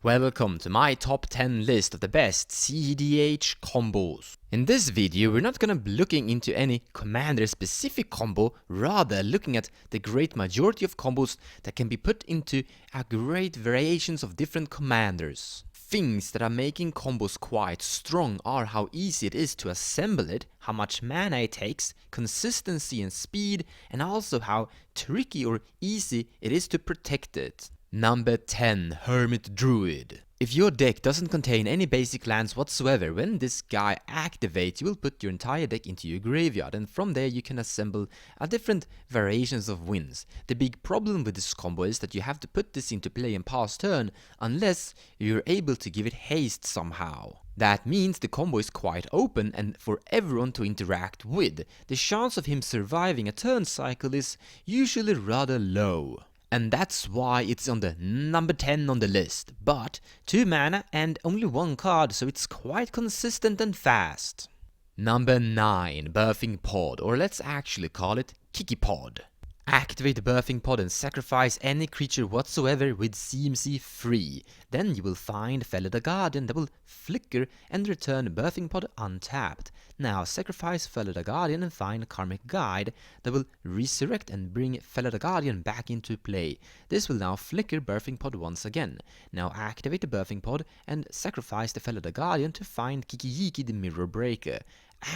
Welcome to my top 10 list of the best cEDH combos. In this video we're not gonna be looking into any commander specific combo, rather looking at the great majority of combos that can be put into a great variations of different commanders. Things that are making combos quite strong are how easy it is to assemble it, how much mana it takes, consistency and speed, and also how tricky or easy it is to protect it. Number 10. Hermit Druid. If your deck doesn't contain any basic lands whatsoever, when this guy activates, you will put your entire deck into your graveyard, and from there you can assemble a different variations of wins. The big problem with this combo is that you have to put this into play and pass turn, unless you're able to give it haste somehow. That means the combo is quite open and for everyone to interact with. The chance of him surviving a turn cycle is usually rather low. And that's why it's on the number 10 on the list, but 2 mana and only 1 card, so it's quite consistent and fast. Number 9, Birthing Pod, or let's actually call it Kiki Pod. Activate the Birthing Pod and sacrifice any creature whatsoever with CMC free. Then you will find Felidar Guardian that will flicker and return Birthing Pod untapped. Now sacrifice Felidar Guardian and find Karmic Guide that will resurrect and bring Felidar Guardian back into play. This will now flicker Birthing Pod once again. Now activate the Birthing Pod and sacrifice the Felidar Guardian to find Kiki-Yiki the Mirror Breaker.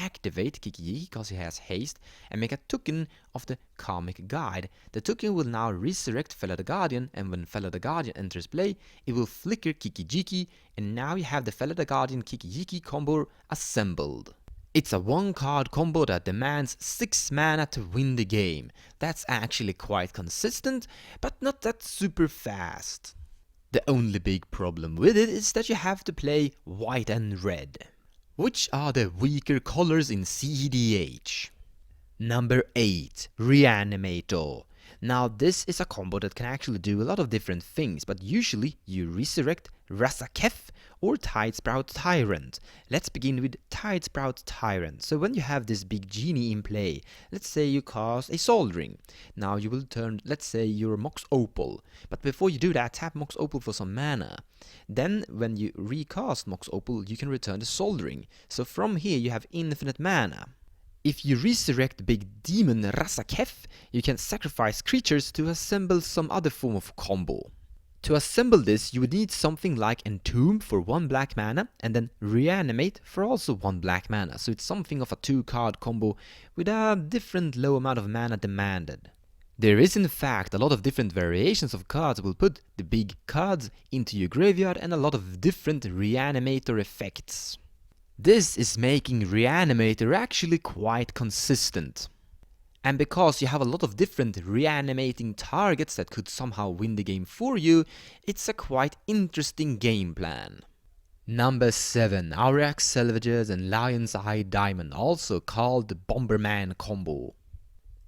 Activate Kiki-Yiki because he has haste and make a token of the Karmic Guide. The token will now resurrect Felidar Guardian, and when Felidar Guardian enters play, it will flicker Kiki-Jiki, and now you have the Felidar Guardian Kiki-Jiki combo assembled. It's a 1-card combo that demands 6 mana to win the game. That's actually quite consistent, but not that super fast. The only big problem with it is that you have to play white and red, which are the weaker colors in cEDH. Number 8, Reanimator. Now this is a combo that can actually do a lot of different things, but usually you resurrect Razaketh or Tidesprout Tyrant. Let's begin with Tidesprout Tyrant. So when you have this big genie in play, let's say you cast a Soul Ring. Now you will turn, let's say, your Mox Opal. But before you do that, tap Mox Opal for some mana. Then when you recast Mox Opal, you can return the Soul Ring. So from here you have infinite mana. If you resurrect the big demon Razaketh, you can sacrifice creatures to assemble some other form of combo. To assemble this, you would need something like Entomb for 1 black mana, and then Reanimate for also 1 black mana, so it's something of a 2-card combo with a different low amount of mana demanded. There is in fact a lot of different variations of cards that will put the big cards into your graveyard, and a lot of different Reanimator effects. This is making Reanimator actually quite consistent. And because you have a lot of different reanimating targets that could somehow win the game for you, it's a quite interesting game plan. Number 7, Auriac Salvagers and Lion's Eye Diamond, also called the Bomberman combo.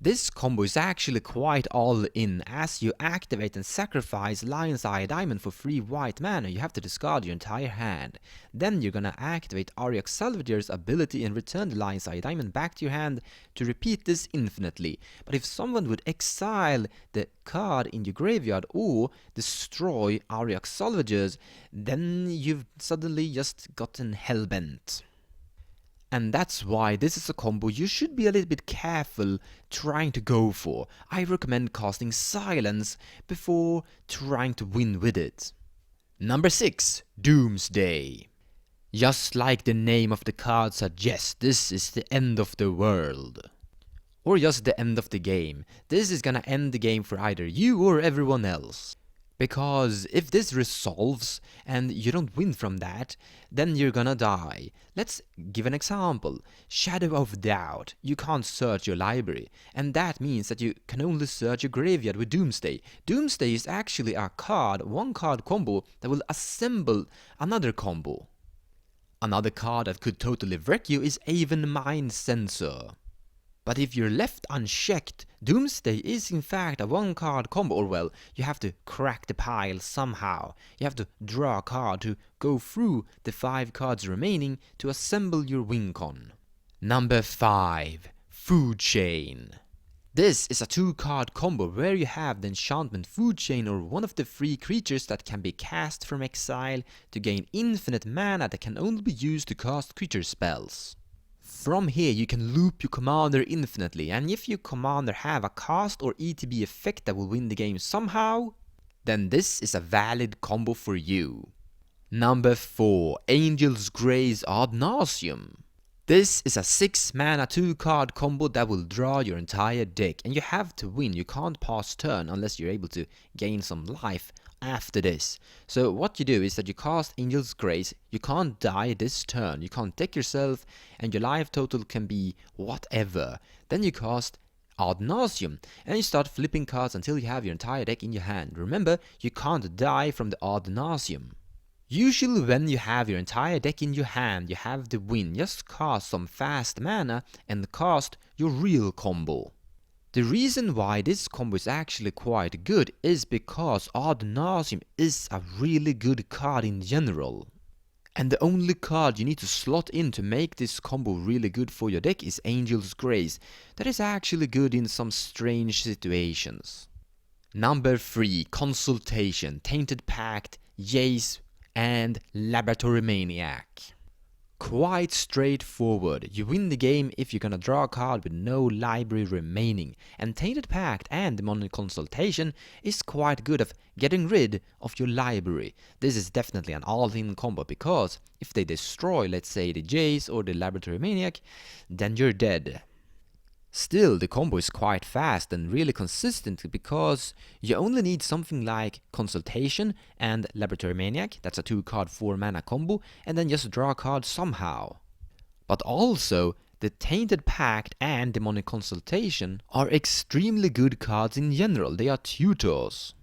This combo is actually quite all in, as you activate and sacrifice Lion's Eye Diamond for 3 white mana, you have to discard your entire hand. Then you're gonna activate Auriac Salvager's ability and return the Lion's Eye Diamond back to your hand to repeat this infinitely. But if someone would exile the card in your graveyard or destroy Auriac Salvagers, then you've suddenly just gotten hellbent. And that's why this is a combo you should be a little bit careful trying to go for. I recommend casting Silence before trying to win with it. Number 6, Doomsday. Just like the name of the card suggests, this is the end of the world. Or just the end of the game. This is gonna end the game for either you or everyone else. Because if this resolves and you don't win from that, then you're gonna die. Let's give an example. Shadow of Doubt. You can't search your library, and that means that you can only search your graveyard with Doomsday. Doomsday is actually a card, 1-card combo that will assemble another combo. Another card that could totally wreck you is Aven Mind Sensor. But if you're left unchecked, Doomsday is in fact a 1-card combo, or well, you have to crack the pile somehow. You have to draw a card to go through the 5 cards remaining to assemble your win con. Number 5, Food Chain. This is a 2-card combo where you have the enchantment food chain or one of the 3 creatures that can be cast from exile to gain infinite mana that can only be used to cast creature spells. From here you can loop your commander infinitely, and if your commander have a cast or ETB effect that will win the game somehow, then this is a valid combo for you. Number 4. Angel's Grace ad nauseam. This is a 6 mana 2-card combo that will draw your entire deck, and you have to win. You can't pass turn unless you're able to gain some life after this. So what you do is that you cast Angel's Grace, you can't die this turn, you can't deck yourself, and your life total can be whatever. Then you cast ad nauseam, and you start flipping cards until you have your entire deck in your hand. Remember, you can't die from the ad nauseam. Usually when you have your entire deck in your hand, you have the win. Just cast some fast mana and cast your real combo. The reason why this combo is actually quite good is because ad nauseam is a really good card in general. And the only card you need to slot in to make this combo really good for your deck is Angel's Grace. That is actually good in some strange situations. Number 3. Consultation, Tainted Pact, Jace, and Laboratory Maniac. Quite straightforward. You win the game if you're gonna draw a card with no library remaining, and Tainted Pact and Demonic Consultation is quite good at getting rid of your library. This is definitely an all-in combo, because if they destroy, let's say, the Jace or the Laboratory Maniac, then you're dead. Still, the combo is quite fast and really consistent, because you only need something like Consultation and Laboratory Maniac, that's a 2-card 4-mana combo, and then just draw a card somehow. But also, the Tainted Pact and Demonic Consultation are extremely good cards in general, they are tutors.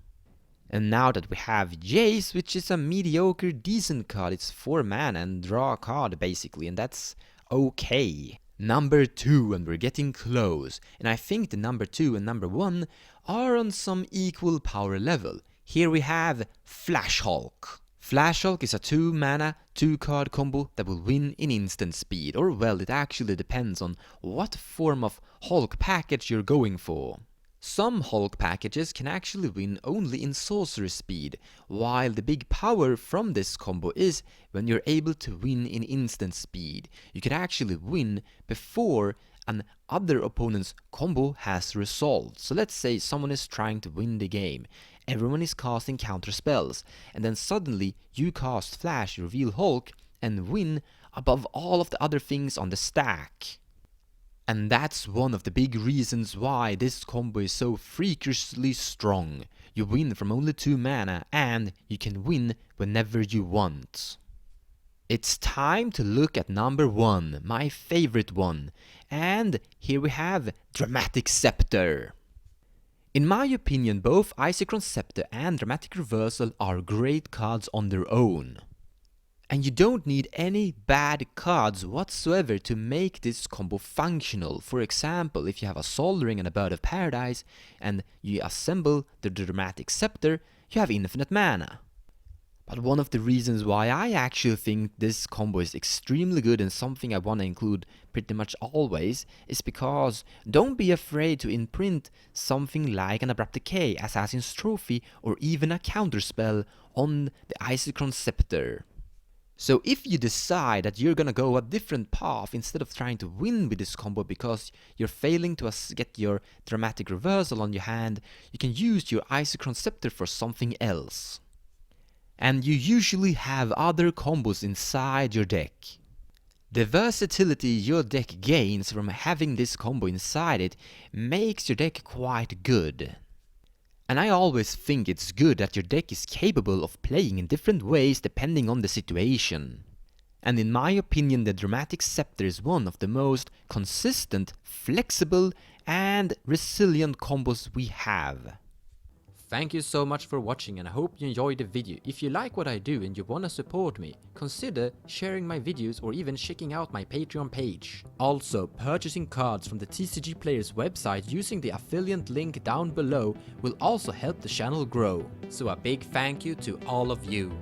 And now that we have Jace, which is a mediocre decent card, it's 4 mana and draw a card basically, and that's okay. Number 2, and we're getting close, and I think the number 2 and number 1 are on some equal power level. Here we have Flash Hulk. Flash Hulk is a 2 mana 2-card combo that will win in instant speed, or well, it actually depends on what form of Hulk package you're going for. Some Hulk packages can actually win only in sorcery speed, while the big power from this combo is when you're able to win in instant speed. You can actually win before an other opponent's combo has resolved. So let's say someone is trying to win the game, everyone is casting counter spells, and then suddenly you cast Flash, reveal Hulk, and win above all of the other things on the stack. And that's one of the big reasons why this combo is so freakishly strong. You win from only 2 mana, and you can win whenever you want. It's time to look at number 1, my favorite one, and here we have Dramatic Scepter. In my opinion, both Isochron Scepter and Dramatic Reversal are great cards on their own. And you don't need any bad cards whatsoever to make this combo functional. For example, if you have a Soul Ring and a Bird of Paradise, and you assemble the Dramatic Scepter, you have infinite mana. But one of the reasons why I actually think this combo is extremely good and something I want to include pretty much always is because don't be afraid to imprint something like an Abrupt Decay, Assassin's Trophy, or even a counterspell on the Isochron Scepter. So if you decide that you're gonna go a different path instead of trying to win with this combo because you're failing to get your Dramatic Reversal on your hand, you can use your Isochron Scepter for something else. And you usually have other combos inside your deck. The versatility your deck gains from having this combo inside it makes your deck quite good. And I always think it's good that your deck is capable of playing in different ways depending on the situation. And in my opinion, the Dramatic Scepter is one of the most consistent, flexible, and resilient combos we have. Thank you so much for watching, and I hope you enjoyed the video. If you like what I do and you wanna support me, consider sharing my videos or even checking out my Patreon page. Also, purchasing cards from the TCG Players website using the affiliate link down below will also help the channel grow. So a big thank you to all of you.